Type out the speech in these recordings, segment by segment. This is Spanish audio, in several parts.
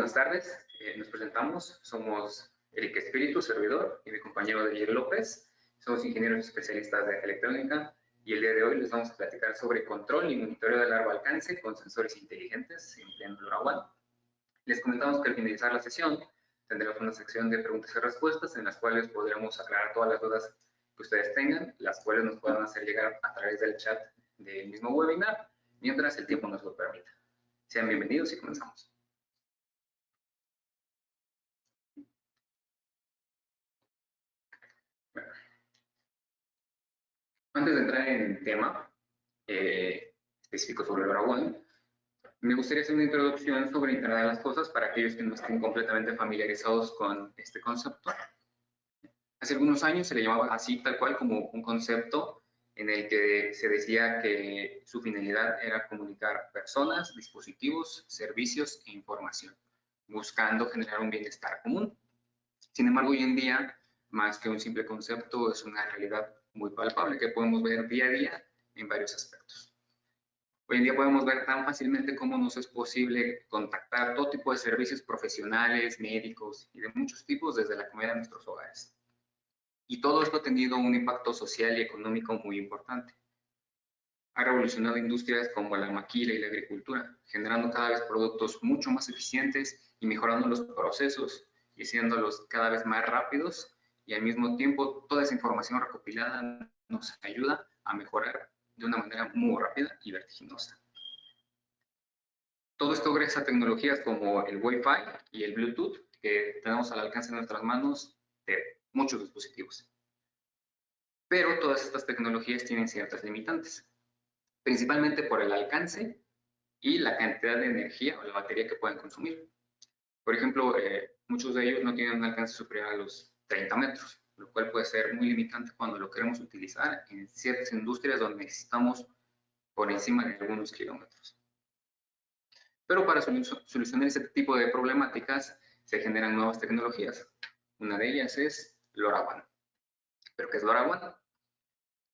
buenas tardes. Nos presentamos. Somos Eric Espíritu, servidor, y mi compañero Daniel López. Somos ingenieros especialistas de electrónica y el día de hoy les vamos a platicar sobre control y monitoreo de largo alcance con sensores inteligentes empleando LoRaWAN. Les comentamos que al finalizar la sesión tendremos una sección de preguntas y respuestas en las cuales podremos aclarar todas las dudas que ustedes tengan, las cuales nos puedan hacer llegar a través del chat del mismo webinar, mientras el tiempo nos lo permita. Sean bienvenidos y comenzamos. Bueno, antes de entrar en el tema específico sobre LoRaWAN, me gustaría hacer una introducción sobre Internet de las Cosas para aquellos que no estén completamente familiarizados con este concepto. Hace algunos años se le llamaba así, tal cual, como un concepto en el que se decía que su finalidad era comunicar personas, dispositivos, servicios e información, buscando generar un bienestar común. Sin embargo, hoy en día, más que un simple concepto, es una realidad muy palpable que podemos ver día a día en varios aspectos. Hoy en día podemos ver tan fácilmente cómo nos es posible contactar todo tipo de servicios profesionales, médicos y de muchos tipos desde la comodidad de nuestros hogares. Y todo esto ha tenido un impacto social y económico muy importante. Ha revolucionado industrias como la maquila y la agricultura, generando cada vez productos mucho más eficientes y mejorando los procesos y haciéndolos cada vez más rápidos, y al mismo tiempo toda esa información recopilada nos ayuda a mejorar de una manera muy rápida y vertiginosa. Todo esto gracias a tecnologías como el Wi-Fi y el Bluetooth, que tenemos al alcance de nuestras manos de muchos dispositivos. Pero todas estas tecnologías tienen ciertas limitantes, principalmente por el alcance y la cantidad de energía o la batería que pueden consumir. Por ejemplo, muchos de ellos no tienen un alcance superior a los 30 metros, lo cual puede ser muy limitante cuando lo queremos utilizar en ciertas industrias donde necesitamos por encima de algunos kilómetros. Pero para solucionar este tipo de problemáticas se generan nuevas tecnologías. Una de ellas es LoRaWAN. ¿Pero qué es LoRaWAN?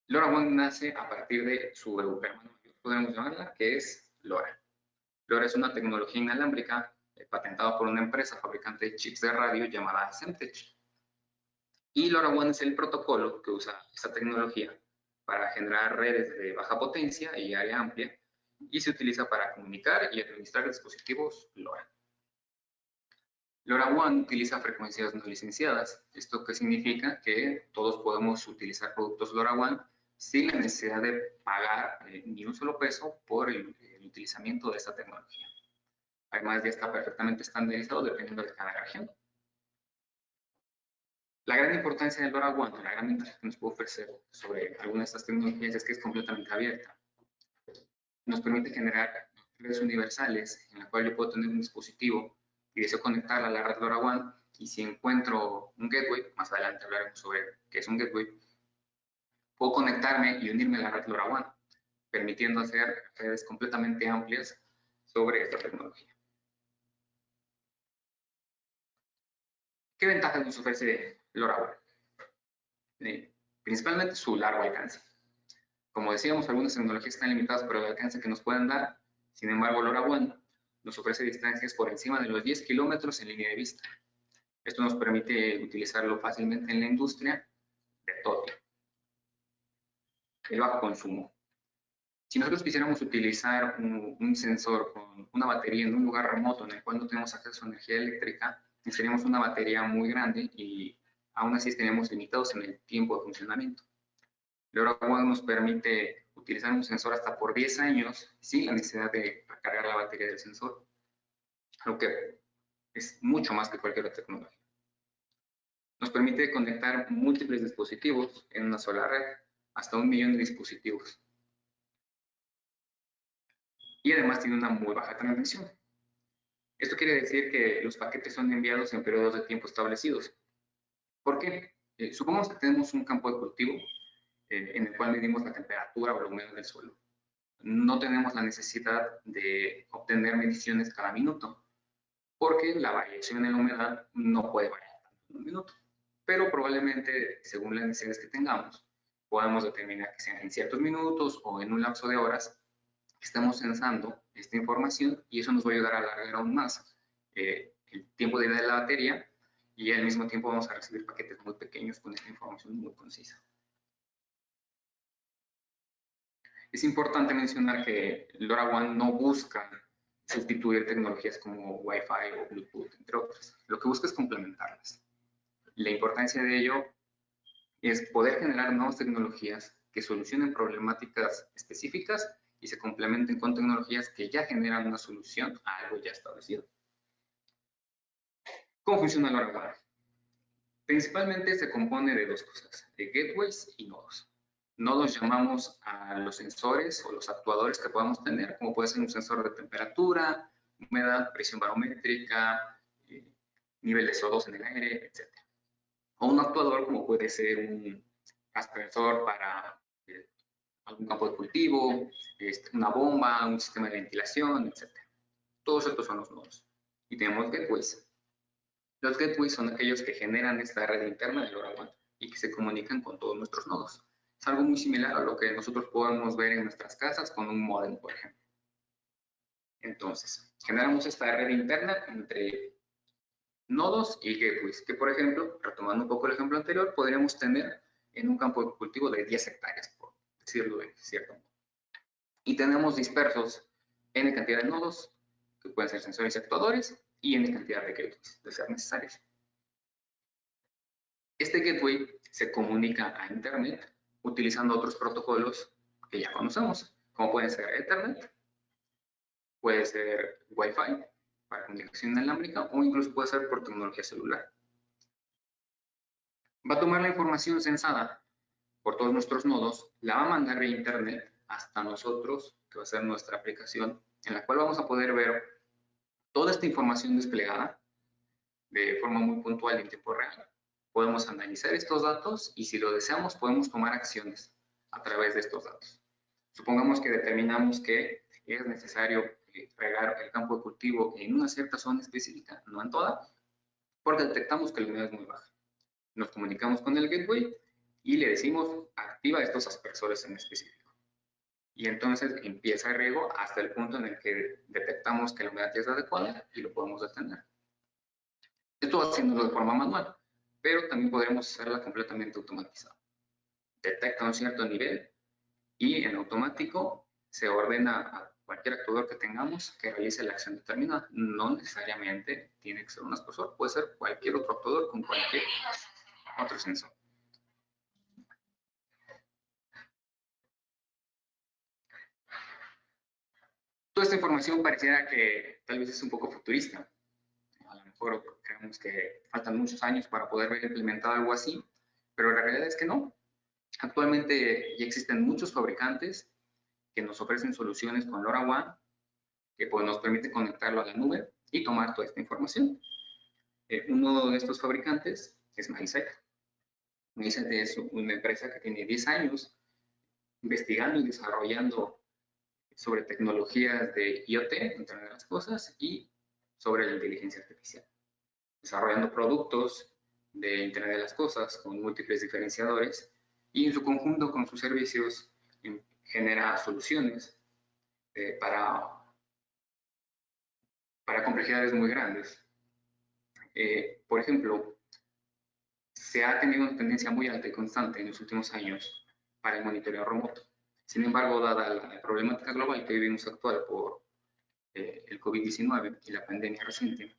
LoRaWAN nace a partir de su hermano mayor, podemos llamarla, que es LoRa. LoRa es una tecnología inalámbrica patentada por una empresa fabricante de chips de radio llamada Semtech. Y LoRaWAN es el protocolo que usa esta tecnología para generar redes de baja potencia y área amplia, y se utiliza para comunicar y administrar dispositivos LoRa. LoRaWAN utiliza frecuencias no licenciadas. ¿Esto qué significa? Que todos podemos utilizar productos LoRaWAN sin la necesidad de pagar ni un solo peso por el utilizamiento de esta tecnología. Además, ya está perfectamente estandarizado dependiendo de cada región. La gran importancia del LoRaWAN, la gran ventaja que nos puede ofrecer sobre algunas de estas tecnologías es que es completamente abierta. Nos permite generar redes universales en la cual yo puedo tener un dispositivo y deseo conectarla a la red LoRaWAN, y si encuentro un gateway, más adelante hablaremos sobre qué es un gateway, puedo conectarme y unirme a la red LoRaWAN, permitiendo hacer redes completamente amplias sobre esta tecnología. ¿Qué ventajas nos ofrece LoRaWAN? Principalmente su largo alcance. Como decíamos, algunas tecnologías están limitadas por el alcance que nos pueden dar. Sin embargo, LoRaWAN nos ofrece distancias por encima de los 10 kilómetros en línea de vista. Esto nos permite utilizarlo fácilmente en la industria de todo tipo. El bajo consumo. Si nosotros quisiéramos utilizar un sensor con una batería en un lugar remoto en el cual no tenemos acceso a energía eléctrica, necesitaríamos una batería muy grande y aún así estaríamos limitados en el tiempo de funcionamiento. LoRaWAN nos permite utilizar un sensor hasta por 10 años sin la necesidad de recargar la batería del sensor, lo que es mucho más que cualquier otra tecnología. Nos permite conectar múltiples dispositivos en una sola red, hasta 1 millón de dispositivos. Y además tiene una muy baja transmisión. Esto quiere decir que los paquetes son enviados en periodos de tiempo establecidos. ¿Por qué? Supongamos que tenemos un campo de cultivo en el cual medimos la temperatura o la humedad del suelo. No tenemos la necesidad de obtener mediciones cada minuto, porque la variación en la humedad no puede variar en un minuto. Pero probablemente, según las necesidades que tengamos, podamos determinar que sean en ciertos minutos o en un lapso de horas que estemos censando esta información, y eso nos va a ayudar a alargar aún más el tiempo de vida de la batería y al mismo tiempo vamos a recibir paquetes muy pequeños con esta información muy concisa. Es importante mencionar que LoRaWAN no busca sustituir tecnologías como Wi-Fi o Bluetooth, entre otras. Lo que busca es complementarlas. La importancia de ello es poder generar nuevas tecnologías que solucionen problemáticas específicas y se complementen con tecnologías que ya generan una solución a algo ya establecido. ¿Cómo funciona LoRaWAN? Principalmente se compone de dos cosas, de gateways y nodos. Nodos llamamos a los sensores o los actuadores que podamos tener, como puede ser un sensor de temperatura, humedad, presión barométrica, nivel de CO2 en el aire, etc. O un actuador como puede ser un aspersor para algún campo de cultivo, una bomba, un sistema de ventilación, etc. Todos estos son los nodos. Y tenemos gateways. Los gateways son aquellos que generan esta red interna de LoRaWAN y que se comunican con todos nuestros nodos. Es algo muy similar a lo que nosotros podemos ver en nuestras casas con un módem, por ejemplo. Entonces, generamos esta red interna entre nodos y gateways, que por ejemplo, retomando un poco el ejemplo anterior, podríamos tener en un campo de cultivo de 10 hectáreas, por decirlo de cierto modo. Y tenemos dispersos n cantidad de nodos, que pueden ser sensores y actuadores, y n cantidad de gateways, de ser necesarios. Este gateway se comunica a Internet utilizando otros protocolos que ya conocemos, como pueden ser Ethernet, puede ser Wi-Fi para comunicación inalámbrica o incluso puede ser por tecnología celular. Va a tomar la información censada por todos nuestros nodos, la va a mandar vía Internet hasta nosotros, que va a ser nuestra aplicación, en la cual vamos a poder ver toda esta información desplegada de forma muy puntual y en tiempo real. Podemos analizar estos datos y si lo deseamos podemos tomar acciones a través de estos datos. Supongamos que determinamos que es necesario regar el campo de cultivo en una cierta zona específica, no en toda, porque detectamos que la humedad es muy baja. Nos comunicamos con el gateway y le decimos activa estos aspersores en específico. Y entonces empieza el riego hasta el punto en el que detectamos que la humedad ya es adecuada y lo podemos detener. Esto haciéndolo de forma manual, pero también podremos hacerla completamente automatizada. Detecta un cierto nivel y en automático se ordena a cualquier actuador que tengamos que realice la acción determinada. No necesariamente tiene que ser un aspersor, puede ser cualquier otro actuador con cualquier otro sensor. Toda esta información pareciera que tal vez es un poco futurista. A lo mejor creemos que faltan muchos años para poder ver implementado algo así, pero la realidad es que no. Actualmente ya existen muchos fabricantes que nos ofrecen soluciones con LoRaWAN que pues, nos permite conectarlo a la nube y tomar toda esta información. Uno de estos fabricantes es MySet. MySet es una empresa que tiene 10 años investigando y desarrollando sobre tecnologías de IoT, Internet de las Cosas, y sobre la inteligencia artificial. Desarrollando productos de Internet de las Cosas con múltiples diferenciadores y en su conjunto con sus servicios genera soluciones para complejidades muy grandes. Por ejemplo, se ha tenido una tendencia muy alta y constante en los últimos años para el monitoreo remoto. Sin embargo, dada la problemática global que vivimos actual por el COVID-19 y la pandemia reciente,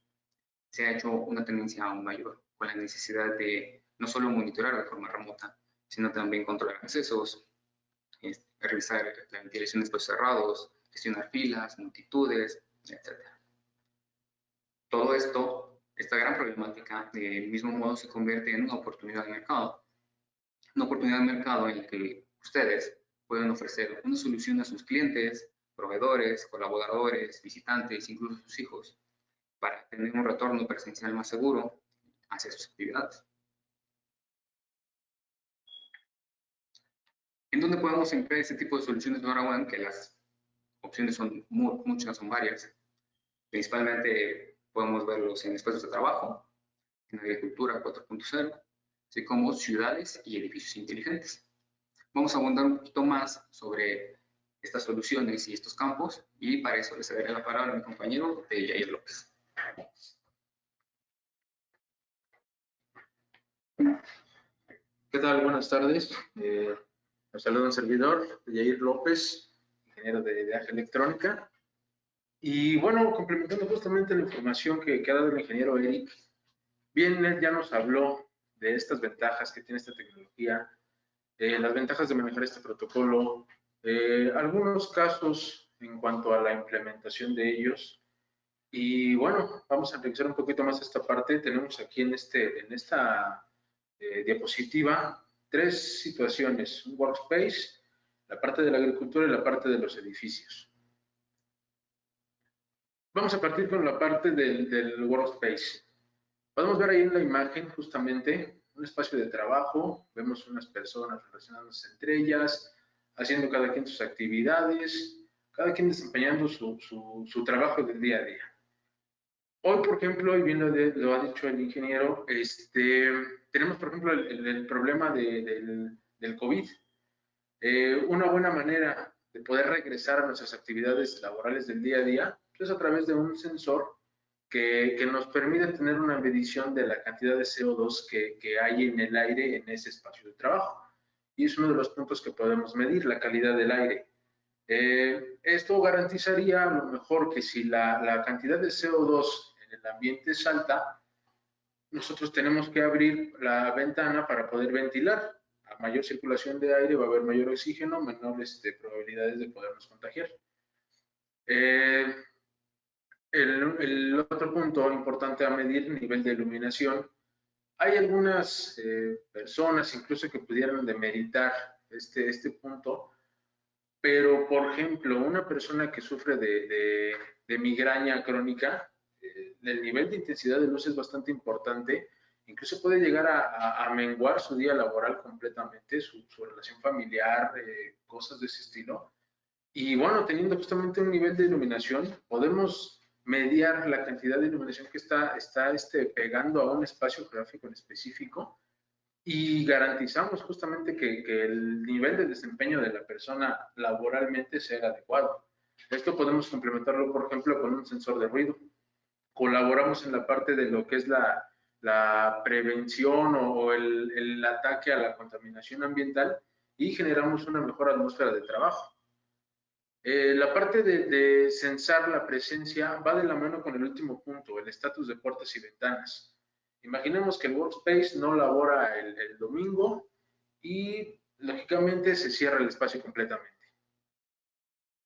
se ha hecho una tendencia aún mayor, con la necesidad de no solo monitorear de forma remota, sino también controlar accesos, realizar la ventilación de espacios cerrados, gestionar filas, multitudes, etc. Todo esto, esta gran problemática, del mismo modo se convierte en una oportunidad de mercado. Una oportunidad de mercado en la que ustedes pueden ofrecer una solución a sus clientes, proveedores, colaboradores, visitantes, incluso sus hijos, para tener un retorno presencial más seguro hacia sus actividades. ¿En dónde podemos emplear este tipo de soluciones de LoRaWAN? Que las opciones son muchas, son varias. Principalmente podemos verlos en espacios de trabajo, en agricultura 4.0, así como ciudades y edificios inteligentes. Vamos a abundar un poquito más sobre estas soluciones y estos campos y para eso le cederé la palabra a mi compañero Jair López. ¿Qué tal? Buenas tardes. Los saluda un servidor, Yair López, ingeniero de Ángel Electrónica. Y bueno, complementando justamente la información que ha dado el ingeniero Eric, bien, él ya nos habló de estas ventajas que tiene esta tecnología, las ventajas de manejar este protocolo, algunos casos en cuanto a la implementación de ellos. Y bueno, vamos a revisar un poquito más esta parte. Tenemos aquí en esta diapositiva tres situaciones: un workspace, la parte de la agricultura y la parte de los edificios. Vamos a partir con la parte del workspace. Podemos ver ahí en la imagen justamente un espacio de trabajo, vemos unas personas relacionándose entre ellas, haciendo cada quien sus actividades, cada quien desempeñando su trabajo del día a día. Hoy, por ejemplo, y bien lo ha dicho el ingeniero, tenemos, por ejemplo, el problema del COVID. Una buena manera de poder regresar a nuestras actividades laborales del día a día es a través de un sensor que nos permite tener una medición de la cantidad de CO2 que hay en el aire en ese espacio de trabajo. Y es uno de los puntos que podemos medir, la calidad del aire. Esto garantizaría a lo mejor que si la cantidad de CO2 en el ambiente es alta, nosotros tenemos que abrir la ventana para poder ventilar. A mayor circulación de aire va a haber mayor oxígeno, menores probabilidades de podernos contagiar. El otro punto importante a medir, nivel de iluminación. Hay algunas personas incluso que pudieran demeritar este punto, pero, por ejemplo, una persona que sufre de migraña crónica, el nivel de intensidad de luz es bastante importante, incluso puede llegar a menguar su día laboral completamente, su relación familiar, cosas de ese estilo. Y bueno, teniendo justamente un nivel de iluminación, podemos mediar la cantidad de iluminación que está pegando a un espacio geográfico en específico y garantizamos justamente que el nivel de desempeño de la persona laboralmente sea adecuado. Esto podemos complementarlo, por ejemplo, con un sensor de ruido. Colaboramos en la parte de lo que es la prevención o el ataque a la contaminación ambiental y generamos una mejor atmósfera de trabajo. La parte de censar la presencia va de la mano con el último punto, el estatus de puertas y ventanas. Imaginemos que el workspace no labora el domingo y lógicamente se cierra el espacio completamente.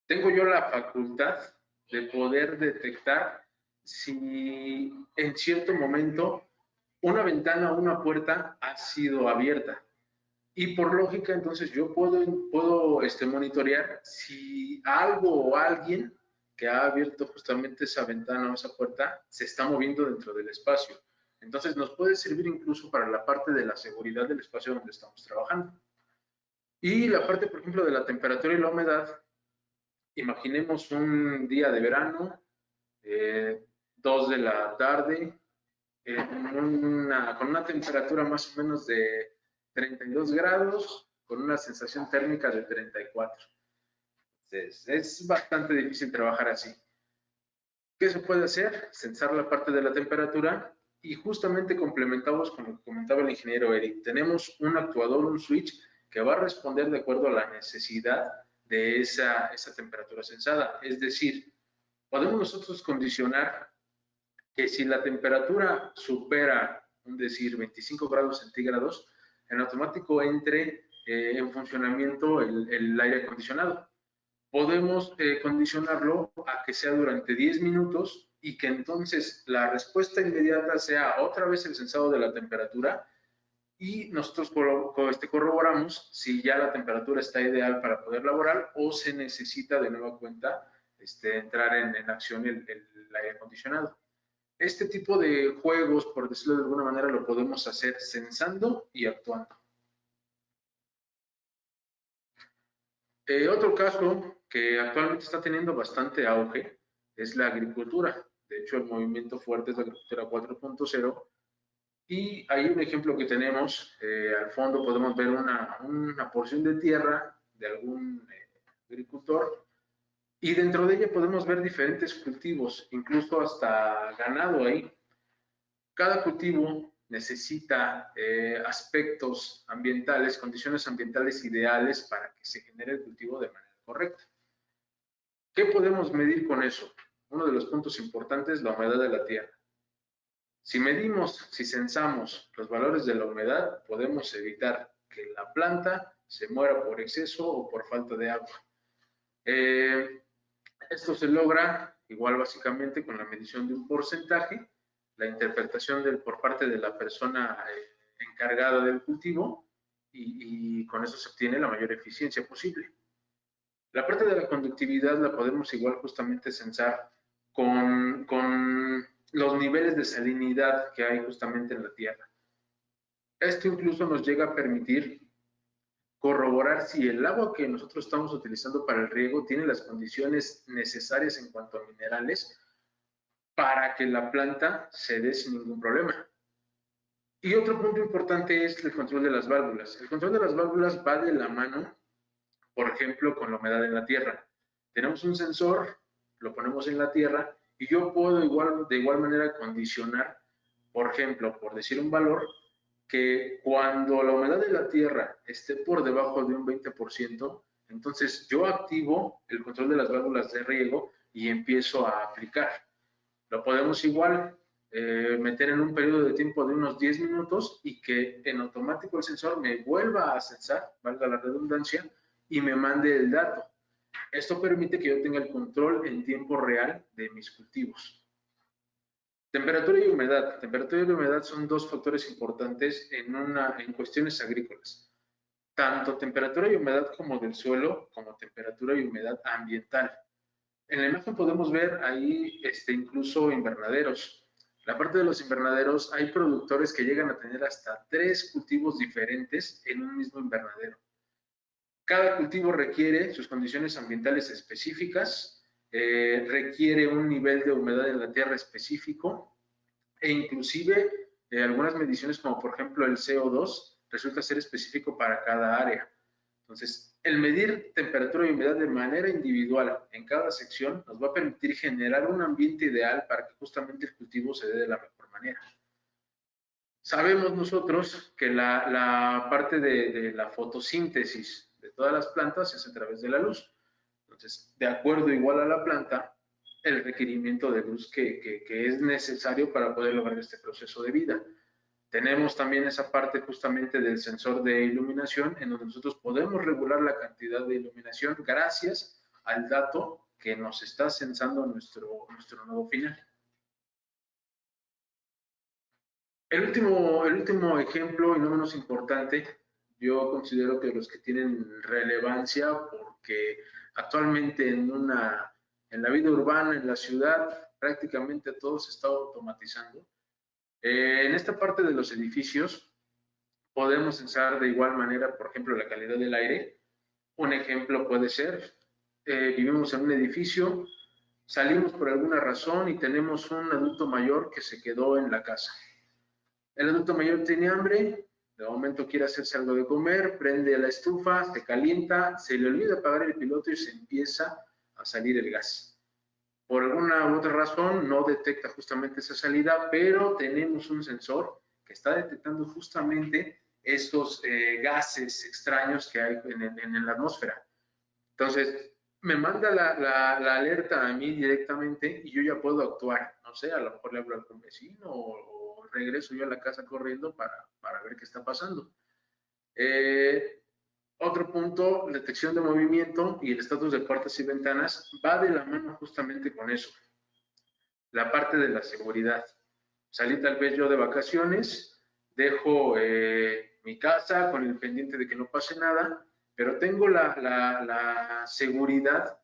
Tengo yo la facultad de poder detectar si en cierto momento una ventana o una puerta ha sido abierta. Y por lógica, entonces yo puedo monitorear si algo o alguien que ha abierto justamente esa ventana o esa puerta se está moviendo dentro del espacio. Entonces nos puede servir incluso para la parte de la seguridad del espacio donde estamos trabajando. Y la parte, por ejemplo, de la temperatura y la humedad, imaginemos un día de verano, 2 de la tarde, con una temperatura más o menos de 32 grados, con una sensación térmica de 34. Entonces, es bastante difícil trabajar así. ¿Qué se puede hacer? Censar la parte de la temperatura y justamente complementamos con lo que comentaba el ingeniero Eric. Tenemos un actuador, un switch, que va a responder de acuerdo a la necesidad de esa temperatura censada. Es decir, podemos nosotros condicionar que si la temperatura supera, un decir, 25 grados centígrados, en automático entre en funcionamiento el aire acondicionado. Podemos condicionarlo a que sea durante 10 minutos y que entonces la respuesta inmediata sea otra vez el sensado de la temperatura y nosotros corroboramos si ya la temperatura está ideal para poder laborar o se necesita de nueva cuenta entrar en acción el aire acondicionado. Este tipo de juegos, por decirlo de alguna manera, lo podemos hacer censando y actuando. Otro caso que actualmente está teniendo bastante auge es la agricultura. De hecho, el movimiento fuerte es la agricultura 4.0. Y hay un ejemplo que tenemos. Al fondo podemos ver una porción de tierra de algún agricultor. Y dentro de ella podemos ver diferentes cultivos, incluso hasta ganado ahí. Cada cultivo necesita aspectos ambientales, condiciones ambientales ideales para que se genere el cultivo de manera correcta. ¿Qué podemos medir con eso? Uno de los puntos importantes es la humedad de la tierra. Si medimos, si censamos los valores de la humedad, podemos evitar que la planta se muera por exceso o por falta de agua. Esto se logra igual básicamente con la medición de un porcentaje, la interpretación por parte de la persona encargada del cultivo y con eso se obtiene la mayor eficiencia posible. La parte de la conductividad la podemos igual justamente censar con los niveles de salinidad que hay justamente en la tierra. Esto incluso nos llega a permitir corroborar si el agua que nosotros estamos utilizando para el riego tiene las condiciones necesarias en cuanto a minerales para que la planta se dé sin ningún problema. Y otro punto importante es el control de las válvulas. El control de las válvulas va de la mano, por ejemplo, con la humedad en la tierra. Tenemos un sensor, lo ponemos en la tierra y yo puedo de igual manera condicionar, por ejemplo, por decir un valor, que cuando la humedad de la tierra esté por debajo de un 20%, entonces yo activo el control de las válvulas de riego y empiezo a aplicar. Lo podemos igual meter en un periodo de tiempo de unos 10 minutos y que en automático el sensor me vuelva a censar, valga la redundancia, y me mande el dato. Esto permite que yo tenga el control en tiempo real de mis cultivos. Temperatura y humedad. Temperatura y humedad son dos factores importantes en cuestiones agrícolas. Tanto temperatura y humedad como del suelo, como temperatura y humedad ambiental. En la imagen podemos ver ahí incluso invernaderos. La parte de los invernaderos, hay productores que llegan a tener hasta 3 cultivos diferentes en un mismo invernadero. Cada cultivo requiere sus condiciones ambientales específicas, requiere un nivel de humedad en la tierra específico e inclusive algunas mediciones como por ejemplo el CO2 resulta ser específico para cada área. Entonces, el medir temperatura y humedad de manera individual en cada sección nos va a permitir generar un ambiente ideal para que justamente el cultivo se dé de la mejor manera. Sabemos nosotros que la parte de la fotosíntesis de todas las plantas es a través de la luz. Entonces, de acuerdo igual a la planta, el requerimiento de luz que es necesario para poder lograr este proceso de vida. Tenemos también esa parte justamente del sensor de iluminación en donde nosotros podemos regular la cantidad de iluminación gracias al dato que nos está censando nuestro nodo final. El último ejemplo, y no menos importante, yo considero que los que tienen relevancia porque actualmente en la vida urbana, en la ciudad, prácticamente todo se está automatizando. En esta parte de los edificios podemos censar de igual manera, por ejemplo, la calidad del aire. Un ejemplo puede ser, vivimos en un edificio, salimos por alguna razón y tenemos un adulto mayor que se quedó en la casa. El adulto mayor tiene hambre, de momento quiere hacerse algo de comer, prende la estufa, se calienta, se le olvida apagar el piloto y se empieza a salir el gas. Por alguna u otra razón no detecta justamente esa salida, pero tenemos un sensor que está detectando justamente estos gases extraños que hay en la atmósfera. Entonces, me manda la alerta a mí directamente y yo ya puedo actuar. No sé, a lo mejor le hablo a algún vecino o regreso yo a la casa corriendo para ver qué está pasando. Otro punto, detección de movimiento y el estatus de puertas y ventanas va de la mano justamente con eso. La parte de la seguridad. Salí tal vez yo de vacaciones, dejo mi casa con el pendiente de que no pase nada, pero tengo la seguridad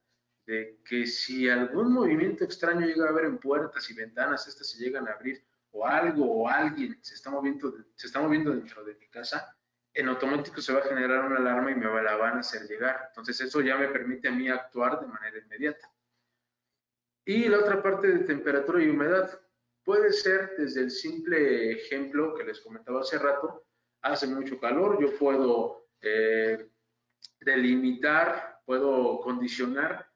de que si algún movimiento extraño llega a haber en puertas y ventanas, estas se llegan a abrir, o algo o alguien se está moviendo dentro de mi casa, en automático se va a generar una alarma y me la van a hacer llegar. Entonces eso ya me permite a mí actuar de manera inmediata. Y la otra parte de temperatura y humedad puede ser desde el simple ejemplo que les comentaba hace rato, hace mucho calor, yo puedo delimitar, puedo condicionar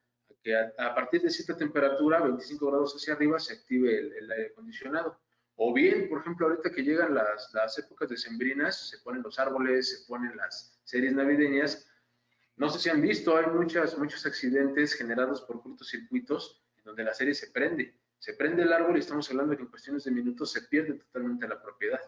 que a partir de cierta temperatura, 25 grados hacia arriba, se active el aire acondicionado. O bien, por ejemplo, ahorita que llegan las épocas decembrinas, se ponen los árboles, se ponen las series navideñas. No sé si han visto, hay muchos accidentes generados por cortocircuitos en donde la serie se prende. Se prende el árbol y estamos hablando de que en cuestiones de minutos se pierde totalmente la propiedad.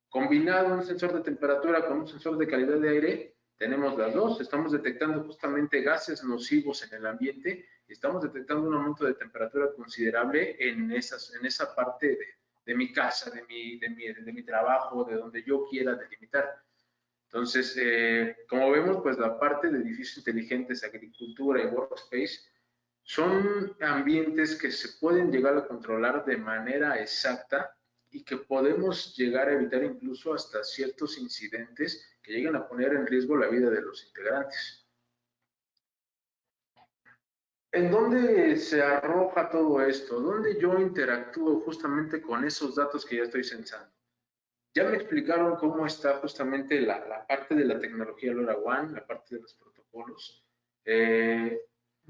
Combinado un sensor de temperatura con un sensor de calidad de aire, tenemos las dos. Estamos detectando justamente gases nocivos en el ambiente y estamos detectando un aumento de temperatura considerable en esa parte de mi casa, de mi trabajo, de donde yo quiera delimitar. Entonces, como vemos, pues la parte de edificios inteligentes, agricultura y workspace son ambientes que se pueden llegar a controlar de manera exacta y que podemos llegar a evitar incluso hasta ciertos incidentes que lleguen a poner en riesgo la vida de los integrantes. ¿En dónde se arroja todo esto? ¿Dónde yo interactúo justamente con esos datos que ya estoy censando? Ya me explicaron cómo está justamente la parte de la tecnología LoRaWAN, la parte de los protocolos.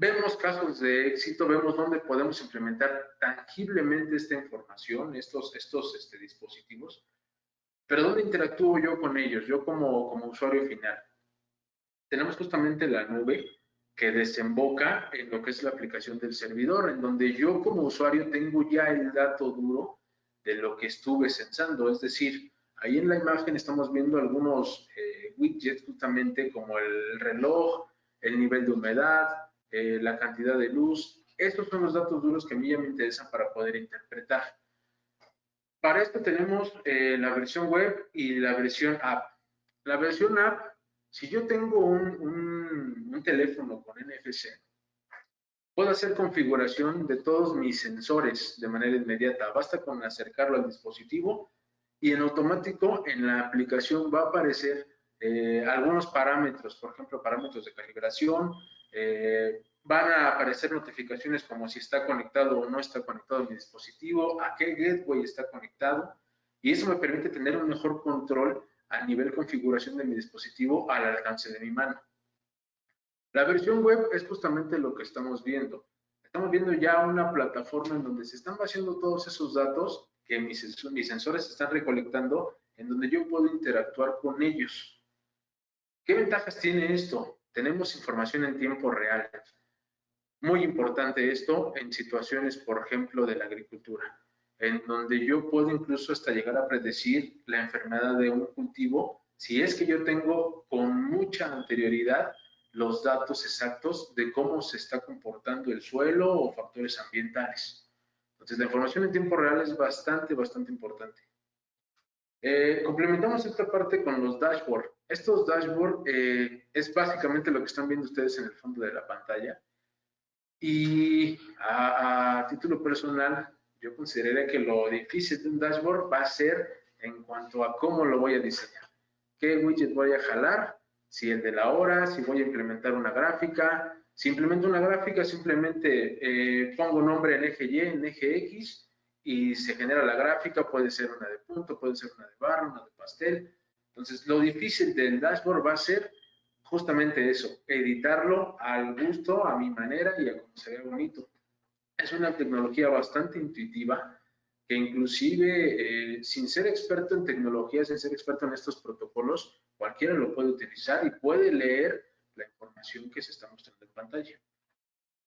Vemos casos de éxito, vemos dónde podemos implementar tangiblemente esta información, estos dispositivos, pero ¿dónde interactúo yo con ellos, yo como usuario final? Tenemos justamente la nube que desemboca en lo que es la aplicación del servidor, en donde yo como usuario tengo ya el dato duro de lo que estuve censando, es decir, ahí en la imagen estamos viendo algunos widgets justamente como el reloj, el nivel de humedad, la cantidad de luz. Estos son los datos duros que a mí ya me interesan para poder interpretar. Para esto tenemos la versión web y la versión app. La versión app, si yo tengo un teléfono con NFC, puedo hacer configuración de todos mis sensores de manera inmediata. Basta con acercarlo al dispositivo y en automático en la aplicación va a aparecer algunos parámetros, por ejemplo, parámetros de calibración, van a aparecer notificaciones como si está conectado o no está conectado mi dispositivo, a qué gateway está conectado, y eso me permite tener un mejor control a nivel configuración de mi dispositivo al alcance de mi mano. La versión web es justamente lo que estamos viendo. Estamos viendo ya una plataforma en donde se están vaciando todos esos datos que mis sensores están recolectando, en donde yo puedo interactuar con ellos. ¿Qué ventajas tiene esto? Tenemos información en tiempo real. Muy importante esto en situaciones, por ejemplo, de la agricultura, en donde yo puedo incluso hasta llegar a predecir la enfermedad de un cultivo si es que yo tengo con mucha anterioridad los datos exactos de cómo se está comportando el suelo o factores ambientales. Entonces, la información en tiempo real es bastante importante. Complementamos esta parte con los dashboards. Estos dashboards es básicamente lo que están viendo ustedes en el fondo de la pantalla. Y a título personal, yo consideraría que lo difícil de un dashboard va a ser en cuanto a cómo lo voy a diseñar. ¿Qué widget voy a jalar? Si el de la hora, si voy a implementar una gráfica. Si implemento una gráfica, simplemente pongo nombre en eje Y, en eje X, y se genera la gráfica. Puede ser una de punto, puede ser una de barra, una de pastel. Entonces, lo difícil del dashboard va a ser justamente eso, editarlo al gusto, a mi manera y a como se vea bonito. Es una tecnología bastante intuitiva que inclusive sin ser experto en tecnología, sin ser experto en estos protocolos, cualquiera lo puede utilizar y puede leer la información que se está mostrando en pantalla.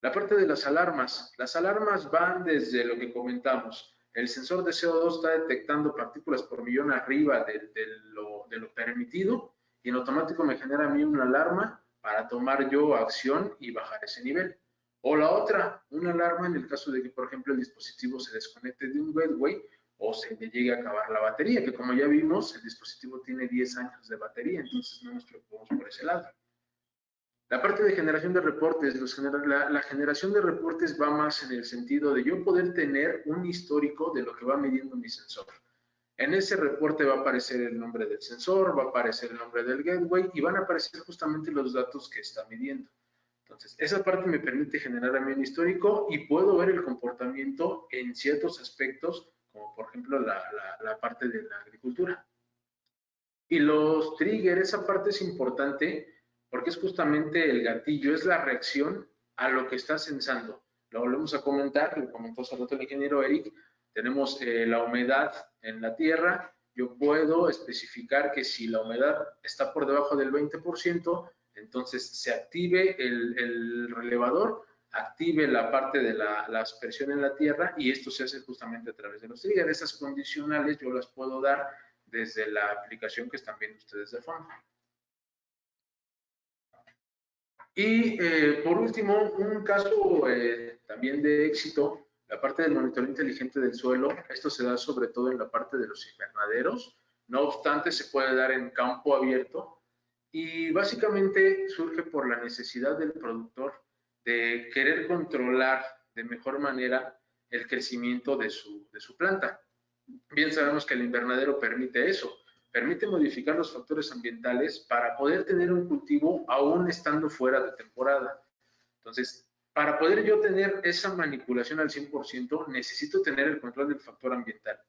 La parte de las alarmas van desde lo que comentamos. El sensor de CO2 está detectando partículas por millón arriba de lo permitido y en automático me genera a mí una alarma para tomar yo acción y bajar ese nivel. O la otra, una alarma en el caso de que, por ejemplo, el dispositivo se desconecte de un gateway o se le llegue a acabar la batería, que como ya vimos, el dispositivo tiene 10 años de batería, entonces no nos preocupamos por ese lado. La parte de generación de reportes, la generación de reportes va más en el sentido de yo poder tener un histórico de lo que va midiendo mi sensor. En ese reporte va a aparecer el nombre del sensor, va a aparecer el nombre del gateway y van a aparecer justamente los datos que está midiendo. Entonces, esa parte me permite generar a mí un histórico y puedo ver el comportamiento en ciertos aspectos, como por ejemplo la parte de la agricultura. Y los triggers, esa parte es importante porque es justamente el gatillo, es la reacción a lo que estás censando. Lo volvemos a comentar, lo comentó hace rato el ingeniero Eric, Tenemos la humedad en la tierra. Yo puedo especificar que si la humedad está por debajo del 20%, entonces se active el relevador, active la parte de la aspersión en la tierra, y esto se hace justamente a través de los triggers. Esas condicionales yo las puedo dar desde la aplicación que están viendo ustedes de fondo. Y por último, un caso también de éxito, la parte del monitoreo inteligente del suelo. Esto se da sobre todo en la parte de los invernaderos. No obstante, se puede dar en campo abierto, y básicamente surge por la necesidad del productor de querer controlar de mejor manera el crecimiento de su planta. Bien sabemos que el invernadero permite eso, permite modificar los factores ambientales para poder tener un cultivo aún estando fuera de temporada. Entonces, para poder yo tener esa manipulación al 100%, necesito tener el control del factor ambiental.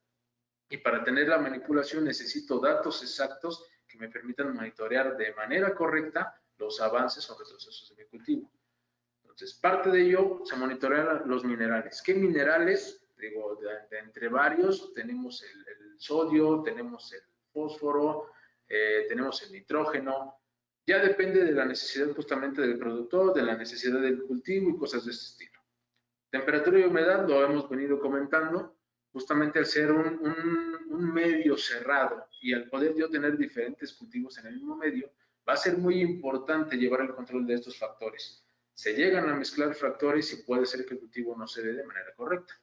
Y para tener la manipulación necesito datos exactos que me permitan monitorear de manera correcta los avances o retrocesos de mi cultivo. Entonces, parte de ello se monitorean los minerales. ¿Qué minerales? Digo, de entre varios, tenemos el sodio, tenemos el fósforo, tenemos el nitrógeno. Ya depende de la necesidad justamente del productor, de la necesidad del cultivo y cosas de ese estilo. Temperatura y humedad lo hemos venido comentando. Justamente al ser un medio cerrado y al poder yo tener diferentes cultivos en el mismo medio, va a ser muy importante llevar el control de estos factores. Se llegan a mezclar factores y puede ser que el cultivo no se dé de manera correcta.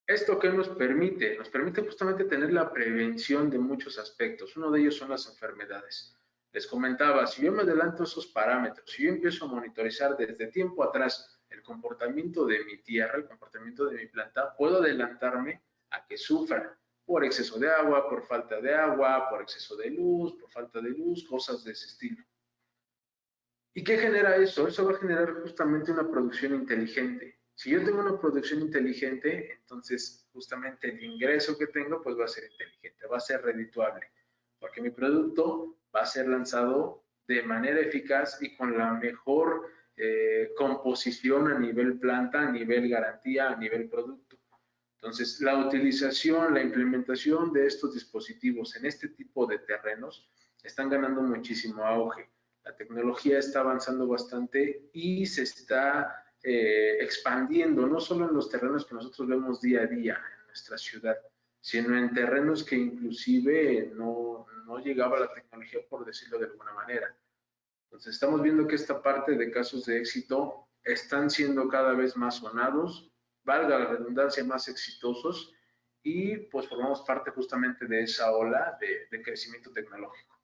¿Esto qué nos permite? Nos permite justamente tener la prevención de muchos aspectos. Uno de ellos son las enfermedades. Les comentaba, si yo me adelanto esos parámetros, si yo empiezo a monitorizar desde tiempo atrás el comportamiento de mi tierra, el comportamiento de mi planta, puedo adelantarme a que sufra por exceso de agua, por falta de agua, por exceso de luz, por falta de luz, cosas de ese estilo. ¿Y qué genera eso? Eso va a generar justamente una producción inteligente. Si yo tengo una producción inteligente, entonces justamente el ingreso que tengo pues va a ser inteligente, va a ser redituable, porque mi producto va a ser lanzado de manera eficaz y con la mejor composición a nivel planta, a nivel garantía, a nivel producto. Entonces, la utilización, la implementación de estos dispositivos en este tipo de terrenos están ganando muchísimo auge. La tecnología está avanzando bastante y se está expandiendo, no solo en los terrenos que nosotros vemos día a día en nuestra ciudad, sino en terrenos que inclusive no llegaba la tecnología, por decirlo de alguna manera. Entonces, estamos viendo que esta parte de casos de éxito están siendo cada vez más sonados, valga la redundancia, más exitosos, y pues formamos parte justamente de esa ola de crecimiento tecnológico.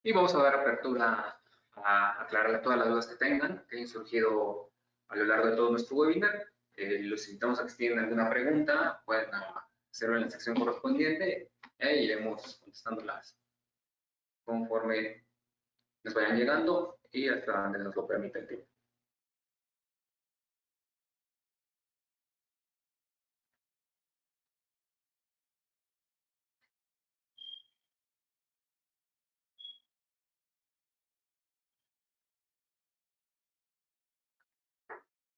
Y vamos a dar apertura a aclarar todas las dudas que tengan, que hayan surgido a lo largo de todo nuestro webinar. Los invitamos a que si tienen alguna pregunta, pueden hacerlo en la sección correspondiente e iremos contestándolas conforme nos vayan llegando y hasta donde nos lo permita el tiempo.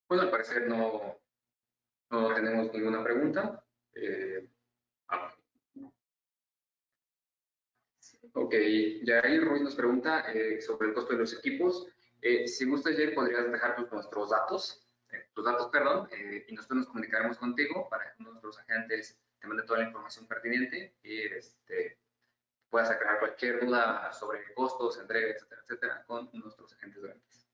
Bueno, al parecer no tenemos ninguna pregunta. Ok, Yair Ruiz nos pregunta sobre el costo de los equipos. Si gustas, Yair, podrías dejar tus datos, perdón, y nosotros nos comunicaremos contigo para que nuestros agentes te manden toda la información pertinente y puedas aclarar cualquier duda sobre costos, entrega, etcétera, etcétera, con nuestros agentes de ventas.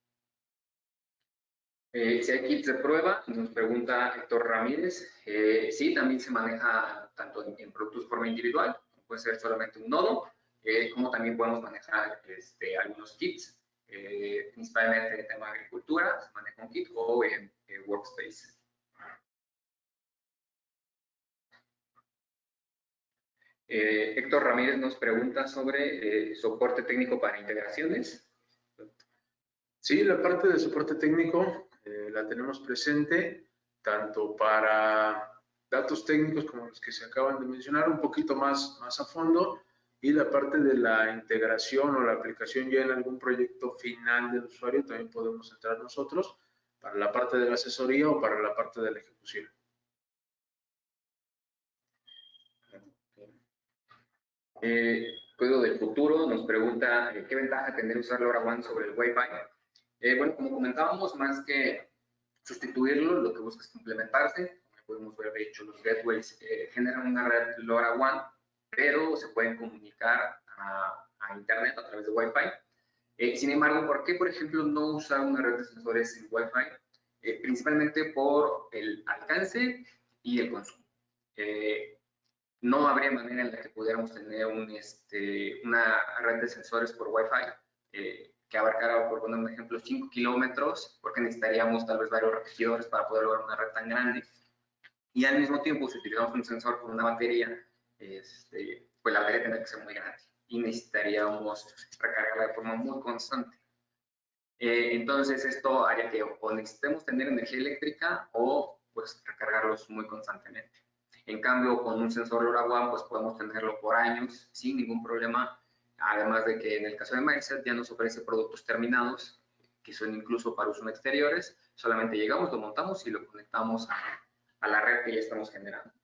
Si hay kits de prueba, nos pregunta Héctor Ramírez. Sí, también se maneja tanto en productos de forma individual, puede ser solamente un nodo, como también podemos manejar algunos kits, principalmente en tema de agricultura, se maneja un kit o en Workspace. Héctor Ramírez nos pregunta sobre soporte técnico para integraciones. Sí, la parte de soporte técnico la tenemos presente, tanto para datos técnicos como los que se acaban de mencionar, un poquito más a fondo, Y la parte de la integración o la aplicación ya en algún proyecto final del usuario también podemos entrar nosotros para la parte de la asesoría o para la parte de la ejecución. Código del futuro nos pregunta ¿qué ventaja tendría usar LoRaWAN sobre el Wi-Fi? Bueno, como comentábamos, más que sustituirlo, lo que busca es complementarse. Como podemos ver, de hecho, los gateways generan una red LoRaWAN, pero se pueden comunicar a Internet a través de Wi-Fi. Sin embargo, ¿por qué, por ejemplo, no usar una red de sensores en Wi-Fi? Principalmente por el alcance y el consumo. No habría manera en la que pudiéramos tener una red de sensores por Wi-Fi que abarcara, por poner un ejemplo, 5 kilómetros, porque necesitaríamos tal vez varios repetidores para poder lograr una red tan grande. Y al mismo tiempo, si utilizamos un sensor con una batería, pues la batería tendría que ser muy grande y necesitaríamos recargarla de forma muy constante. Entonces, esto haría que o necesitemos tener energía eléctrica o pues recargarlos muy constantemente. En cambio, con un sensor LoRaWAN, pues podemos tenerlo por años sin ningún problema. Además de que en el caso de Mindset ya nos ofrece productos terminados que son incluso para uso en exteriores. Solamente llegamos, lo montamos y lo conectamos a la red que ya estamos generando.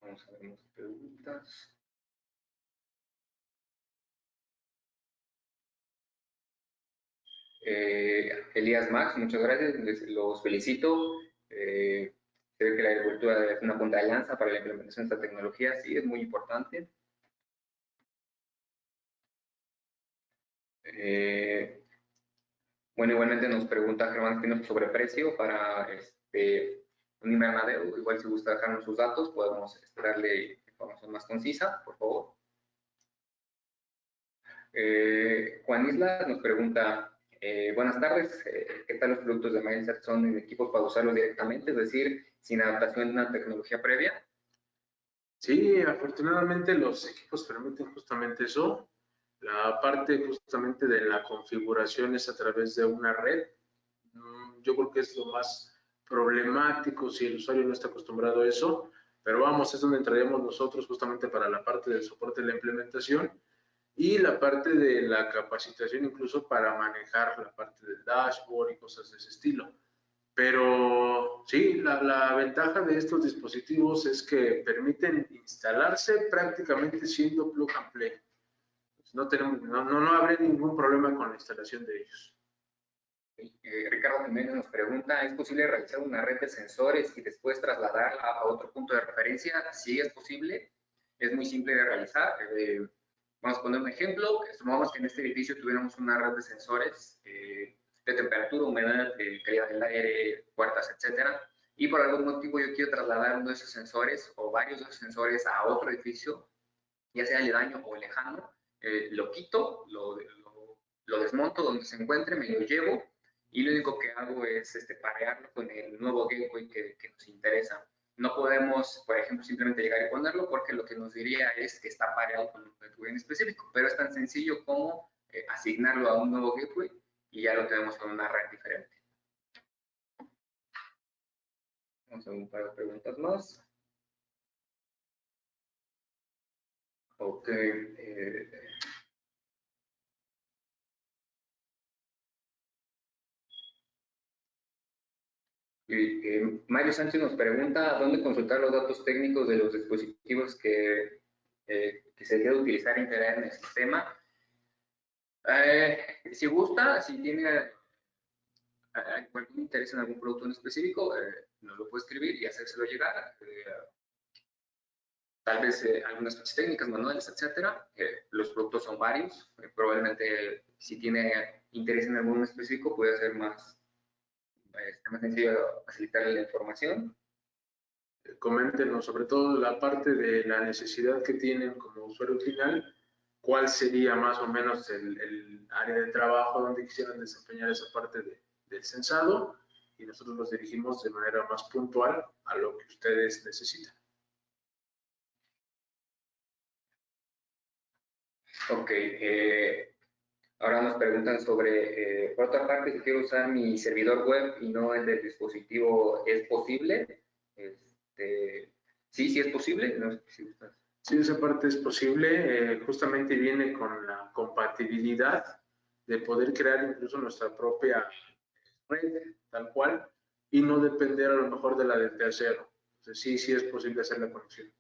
Vamos a ver más preguntas. Elías Max, muchas gracias, los felicito. Se ve que la agricultura es una punta de lanza para la implementación de esta tecnología, sí, es muy importante. Bueno, igualmente nos pregunta Germán Espinosa sobre precio para un invernadero. Igual si gusta dejarnos sus datos, podemos darle información más concisa, por favor. Juan Isla nos pregunta, buenas tardes, ¿qué tal los productos de Mindset son en equipos para usarlos directamente, es decir, sin adaptación a una tecnología previa? Sí, afortunadamente los equipos permiten justamente eso. La parte justamente de la configuración es a través de una red. Yo creo que es lo más problemático si el usuario no está acostumbrado a eso, pero vamos, es donde entraríamos nosotros justamente para la parte del soporte de la implementación y la parte de la capacitación incluso para manejar la parte del dashboard y cosas de ese estilo. Pero sí, la ventaja de estos dispositivos es que permiten instalarse prácticamente siendo plug and play. No habrá ningún problema con la instalación de ellos. Ricardo Jiménez nos pregunta, ¿es posible realizar una red de sensores y después trasladarla a otro punto de referencia? Sí, es posible, es muy simple de realizar. Vamos a poner un ejemplo, supongamos que en este edificio tuviéramos una red de sensores de temperatura, humedad, calidad del aire, puertas, etcétera, y por algún motivo yo quiero trasladar uno de esos sensores o varios de esos sensores a otro edificio, ya sea aledaño o lejano, lo quito, lo desmonto donde se encuentre, me lo llevo y lo único que hago es parearlo con el nuevo gateway que nos interesa. No podemos, por ejemplo, simplemente llegar y ponerlo porque lo que nos diría es que está pareado con un gateway en específico, pero es tan sencillo como asignarlo a un nuevo gateway y ya lo tenemos con una red diferente. Vamos a ver un par de preguntas más. Ok. Mario Sánchez nos pregunta dónde consultar los datos técnicos de los dispositivos que se debe utilizar e integrar en el sistema. Si gusta, si tiene algún interés en algún producto en específico, nos lo puede escribir y hacérselo llegar. Tal vez algunas fichas técnicas, manuales, etcétera. Los productos son varios. Probablemente, si tiene interés en alguno específico, puede ser más sencillo facilitarle la información. Coméntenos sobre todo la parte de la necesidad que tienen como usuario final, cuál sería más o menos el área de trabajo donde quisieran desempeñar esa parte del censado y nosotros los dirigimos de manera más puntual a lo que ustedes necesitan. Ok, ahora nos preguntan sobre, por otra parte, si quiero usar mi servidor web y no el del dispositivo, ¿es posible? Sí es posible. No sé si gustas. Sí, esa parte es posible. Justamente viene con la compatibilidad de poder crear incluso nuestra propia red, tal cual, y no depender a lo mejor de la del tercero. Entonces, sí es posible hacer la conexión.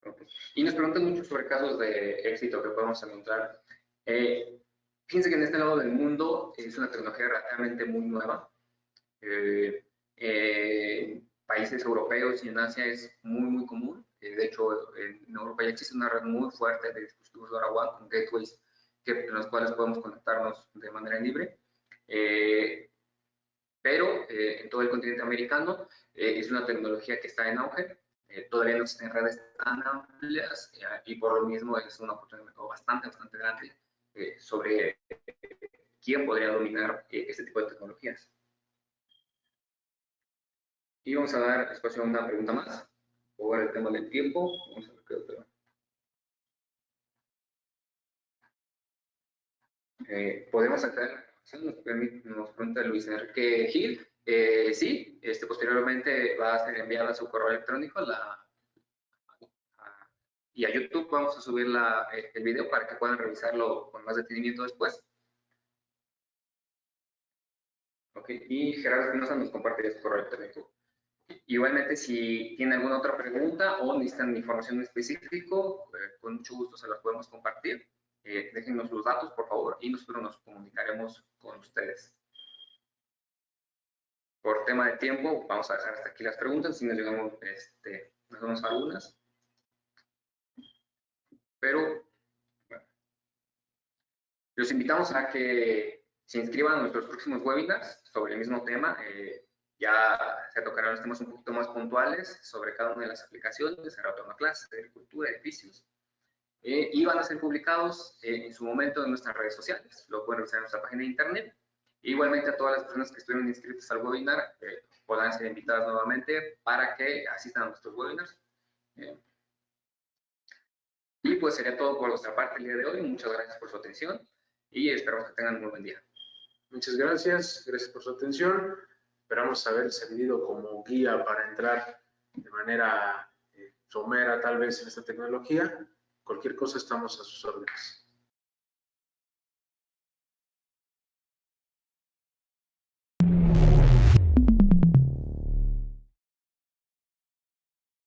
Okay. Y nos preguntan mucho sobre casos de éxito que podemos encontrar. Fíjense que en este lado del mundo es una tecnología relativamente muy nueva. En países europeos y en Asia es muy común. De hecho, en Europa ya existe una red muy fuerte de dispositivos LoRaWAN con gateways en los cuales podemos conectarnos de manera libre. Pero en todo el continente americano es una tecnología que está en auge. Todavía no existen redes tan amplias y por lo mismo es una oportunidad bastante grande sobre quién podría dominar este tipo de tecnologías. Y vamos a dar espacio a una pregunta más por el tema del tiempo. Vamos a ver qué otra. Podemos sacar, nos pregunta Luis Enrique Gil. Sí, posteriormente va a ser enviada a su correo electrónico y a YouTube vamos a subir el video para que puedan revisarlo con más detenimiento después. Okay. Y Gerardo Espinosa nos comparte su correo electrónico. Igualmente, si tienen alguna otra pregunta o necesitan información específica, con mucho gusto se las podemos compartir. Déjennos los datos, por favor, y nosotros nos comunicaremos con ustedes. Por tema de tiempo, vamos a dejar hasta aquí las preguntas, si nos llegamos a algunas. Pero, bueno, los invitamos a que se inscriban a nuestros próximos webinars sobre el mismo tema. Ya se tocarán los temas un poquito más puntuales sobre cada una de las aplicaciones, retorno a clases, agricultura, edificios. Y van a ser publicados en su momento en nuestras redes sociales. Lo pueden revisar en nuestra página de internet. Igualmente a todas las personas que estuvieron inscritas al webinar podrán ser invitadas nuevamente para que asistan a nuestros webinars. Y pues sería todo por nuestra parte el día de hoy. Muchas gracias por su atención y esperamos que tengan un muy buen día. Muchas gracias por su atención. Esperamos haber servido como guía para entrar de manera somera tal vez en esta tecnología. Cualquier cosa estamos a sus órdenes.